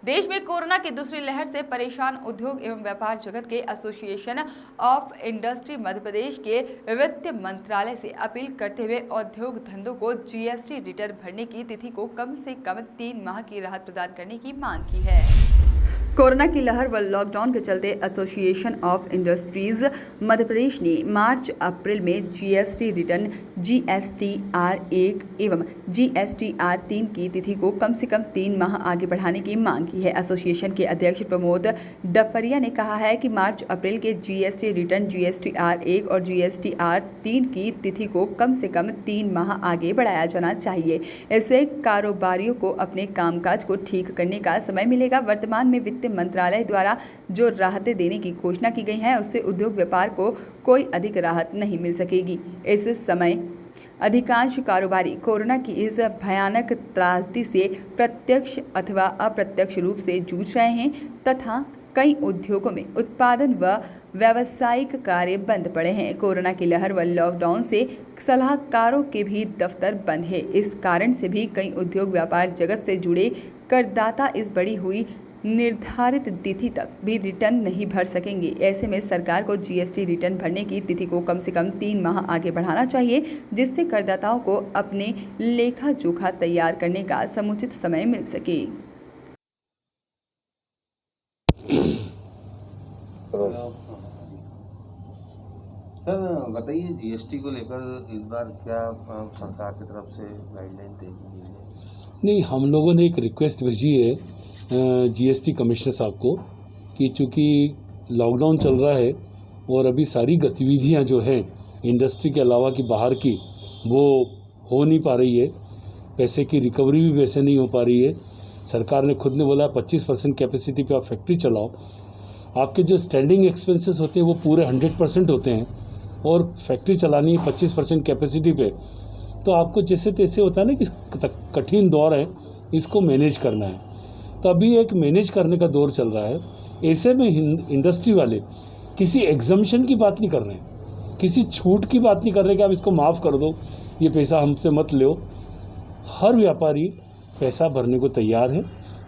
देश में कोरोना की दूसरी लहर से परेशान उद्योग एवं व्यापार जगत के association of industry Madhya Pradesh के वित्त मंत्रालय से अपील करते हुए उद्योग धंधों को जीएसटी रिटर्न भरने की तिथि को कम से कम 3 माह की राहत प्रदान करने की मांग की है। कोरोना की लहर व लॉकडाउन के चलते association of industries Madhya Pradesh ने मार्च अप्रैल में जीएसटी रिटर्न GSTR1 एवं GSTR3 की तिथि को कम से कम 3 माह आगे बढ़ाने की मांग की है। एसोसिएशन के अध्यक्ष प्रमोद डफरिया ने कहा है कि मार्च अप्रैल के जीएसटी रिटर्न GSTR1 और GSTR3 की तिथि को कम से कम 3 माह आगे बढ़ाया जाना चाहिए। इससे कारोबारियों को अपने कामकाज को ठीक करने का समय मिलेगा। वर्तमान में वित्त मंत्रालय द्वारा जो राहतें देने की घोषणा की गई है उससे उद्योग व्यापार को कोई अधिक राहत नहीं मिल सकेगी। इस समय अधिकांश कारोबारी कोरोना की इस भयानक त्रासदी से प्रत्यक्ष अथवा अप्रत्यक्ष रूप से जूझ रहे हैं तथा कई उद्योगों में उत्पादन व व्यावसायिक कार्य बंद पड़े हैं। कोरोना की लहर व लॉकडाउन से सलाहकारों के भी दफ्तर बंद है। इस कारण से भी कई उद्योग व्यापार जगत से जुड़े करदाता इस बड़ी हुई निर्धारित तिथि तक भी रिटर्न नहीं भर सकेंगे। ऐसे में सरकार को जीएसटी रिटर्न भरने की तिथि को कम से कम 3 माह आगे बढ़ाना चाहिए, जिससे करदाताओं को अपने लेखा जोखा तैयार करने का समुचित समय मिल सके। सर बताइए, जीएसटी को लेकर इस बार क्या सरकार की तरफ से गाइडलाइन दी गई है? नहीं, हम लोगों ने एक रिक्वेस्ट भेजी है जीएसटी कमिश्नर साहब को कि चूँकि लॉकडाउन चल रहा है और अभी सारी गतिविधियां जो हैं इंडस्ट्री के अलावा की बाहर की वो हो नहीं पा रही है, पैसे की रिकवरी भी वैसे नहीं हो पा रही है। सरकार ने खुद ने बोला 25% कैपेसिटी पे आप फैक्ट्री चलाओ, आपके जो स्टैंडिंग एक्सपेंसेस होते हैं वो पूरे 100% होते हैं और फैक्ट्री चलानी है 25% कैपेसिटी पे, तो आपको जैसे तैसे होता है ना कि कठिन दौर है, इसको मैनेज करना है। तो अभी एक मैनेज करने का दौर चल रहा है। ऐसे में इंडस्ट्री वाले किसी एग्जम्पशन की बात नहीं कर रहे हैं, किसी छूट की बात नहीं कर रहे कि आप इसको माफ़ कर दो, ये पैसा हमसे मत लो। हर व्यापारी पैसा भरने को तैयार है,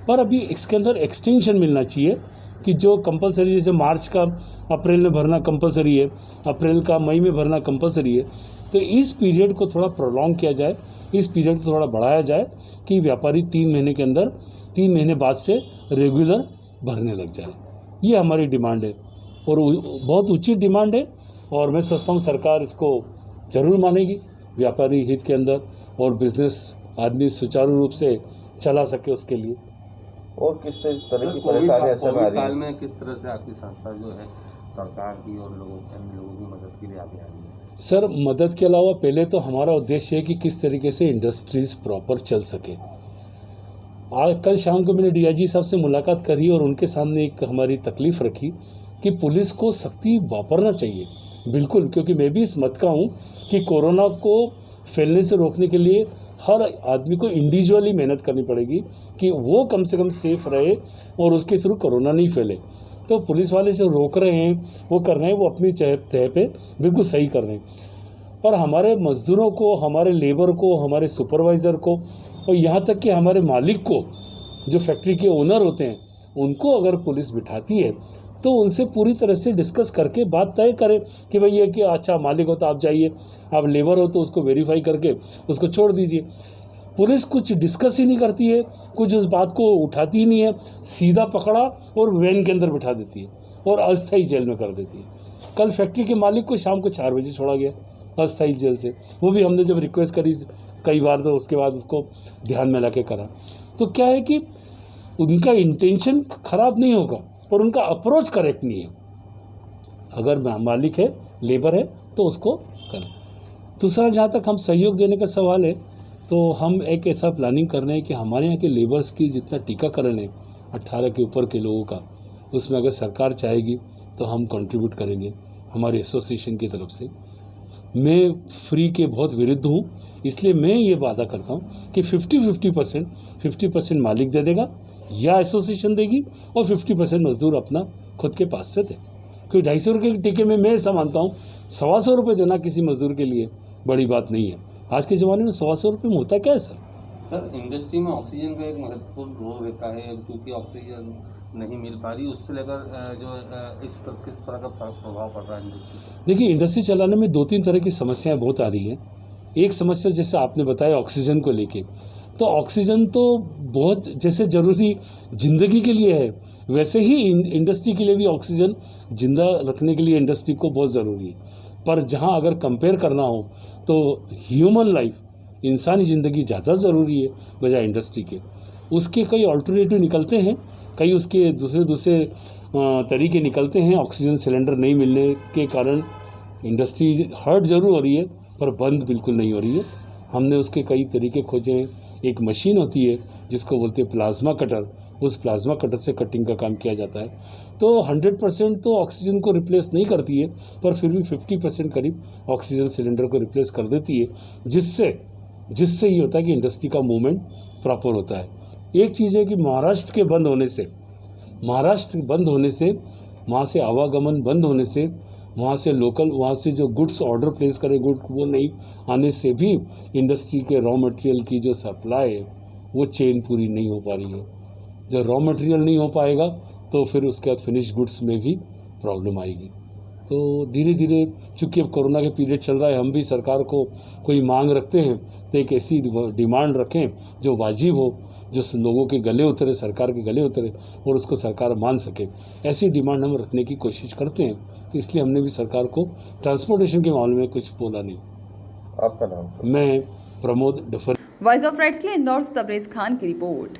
पर अभी इसके अंदर एक्सटेंशन मिलना चाहिए कि जो कंपलसरी, जैसे मार्च का अप्रैल में भरना कंपलसरी है, अप्रैल का मई में भरना कंपलसरी है, तो इस पीरियड को थोड़ा प्रोलॉन्ग किया जाए, इस पीरियड को थोड़ा बढ़ाया जाए कि व्यापारी 3 महीने के अंदर 3 महीने बाद से रेगुलर भरने लग जाए। ये हमारी डिमांड है और बहुत उचित डिमांड है और मैं सोचता हूँ सरकार इसको ज़रूर मानेगी, व्यापारी हित के अंदर, और बिजनेस आदमी सुचारू रूप से चला सके उसके लिए। और किस तरह की परेशानी ऐसे में आ रही है? में किस तरह से आपकी संस्था जो है सरकार की और लोगों की मदद के लिए आगे आ रही है? सर, मदद के अलावा पहले तो हमारा उद्देश्य है कि किस तरीके से इंडस्ट्रीज़ प्रॉपर चल सके। आज कल शाम को मैंने डीआईजी साहब से मुलाकात करी और उनके सामने एक हमारी तकलीफ़ रखी कि पुलिस को सख्ती वापरना चाहिए, बिल्कुल, क्योंकि मैं भी इस मत का हूँ कि कोरोना को फैलने से रोकने के लिए हर आदमी को इंडिविजुअली मेहनत करनी पड़ेगी कि वो कम से कम सेफ रहे और उसके थ्रू कोरोना नहीं फैले। तो पुलिस वाले जो रोक रहे हैं, वो कर रहे हैं, वो अपनी तय पे बिल्कुल सही कर रहे हैं, पर हमारे मज़दूरों को, हमारे लेबर को, हमारे सुपरवाइज़र को और यहाँ तक कि हमारे मालिक को, जो फैक्ट्री के ओनर होते हैं, उनको अगर पुलिस बिठाती है तो उनसे पूरी तरह से डिस्कस करके बात तय करें कि भाई ये कि अच्छा मालिक हो तो आप जाइए, आप लेबर हो तो उसको वेरीफाई करके उसको छोड़ दीजिए। पुलिस कुछ डिस्कस ही नहीं करती है, कुछ उस बात को उठाती ही नहीं है, सीधा पकड़ा और वैन के अंदर बिठा देती है और अस्थायी जेल में कर देती है। कल फैक्ट्री के मालिक को शाम को 4 बजे छोड़ा गया अस्थायी जेल से, वो भी हमने जब रिक्वेस्ट करी कई बार तो उसके बाद उसको ध्यान में ला के करा। तो क्या है कि उनका इंटेंशन खराब नहीं होगा पर उनका अप्रोच करेक्ट नहीं है। अगर मालिक है, लेबर है तो उसको करें। दूसरा, जहाँ तक हम सहयोग देने का सवाल है, तो हम एक ऐसा प्लानिंग कर रहे हैं कि हमारे यहाँ के लेबर्स की जितना टीकाकरण है 18 के ऊपर के लोगों का, उसमें अगर सरकार चाहेगी तो हम कंट्रीब्यूट करेंगे हमारे एसोसिएशन की तरफ से। मैं फ्री के बहुत विरुद्ध हूँ, इसलिए मैं ये वादा करता हूँ कि 50% मालिक दे देगा या एसोसिएशन देगी और 50% मजदूर अपना खुद के पास से दे। क्योंकि 250 रुपये के टीके में मैं ऐसा मानता हूँ 125 रुपये देना किसी मजदूर के लिए बड़ी बात नहीं है। आज के ज़माने में 125 रुपये में होता क्या है सर? सर इंडस्ट्री में ऑक्सीजन का एक महत्वपूर्ण रोल रहता है, क्योंकि ऑक्सीजन नहीं मिल पा रही, उससे लेकर इस पर किस तरह का प्रभाव पड़ रहा है इंडस्ट्री पर? देखिए, इंडस्ट्री चलाने में 2-3 तरह की समस्याएं बहुत आ रही हैं। एक समस्या जैसे आपने बताया ऑक्सीजन को लेके, तो ऑक्सीजन तो बहुत जैसे ज़रूरी ज़िंदगी के लिए है, वैसे ही इंडस्ट्री के लिए भी ऑक्सीजन जिंदा रखने के लिए इंडस्ट्री को बहुत ज़रूरी है। पर जहां अगर कंपेयर करना हो तो ह्यूमन लाइफ, इंसानी ज़िंदगी ज़्यादा ज़रूरी है बजाय इंडस्ट्री के। उसके कई अल्टरनेटिव निकलते हैं, कई उसके दूसरे तरीके निकलते हैं। ऑक्सीजन सिलेंडर नहीं मिलने के कारण इंडस्ट्री हर्ट ज़रूर हो रही है, पर बंद बिल्कुल नहीं हो रही है। हमने उसके कई तरीके खोजे हैं। एक मशीन होती है जिसको बोलते हैं प्लाज्मा कटर, उस प्लाज्मा कटर से कटिंग का काम किया जाता है। तो 100% तो ऑक्सीजन को रिप्लेस नहीं करती है, पर फिर भी 50% करीब ऑक्सीजन सिलेंडर को रिप्लेस कर देती है, जिससे ये होता है कि इंडस्ट्री का मूवमेंट प्रॉपर होता है। एक चीज़ है कि महाराष्ट्र बंद होने से वहाँ से आवागमन बंद होने से, वहाँ से जो गुड्स ऑर्डर प्लेस करें गुड वो नहीं आने से भी इंडस्ट्री के रॉ मटेरियल की जो सप्लाई है वो चेन पूरी नहीं हो पा रही है। जब रॉ मटेरियल नहीं हो पाएगा तो फिर उसके बाद फिनिश गुड्स में भी प्रॉब्लम आएगी। तो धीरे धीरे चूँकि अब कोरोना के पीरियड चल रहा है, हम भी सरकार को कोई मांग रखते हैं तो एक ऐसी डिमांड रखें जो वाजिब हो, जो लोगों के गले उतरे, सरकार के गले उतरे और उसको सरकार मान सके। ऐसी डिमांड हम रखने की कोशिश करते हैं। तो इसलिए हमने भी सरकार को ट्रांसपोर्टेशन के मामले में कुछ बोला नहीं। आपका नाम? मैं Pramod duffer. Voice of rights के लिए इंदौर से तबरेज खान की रिपोर्ट।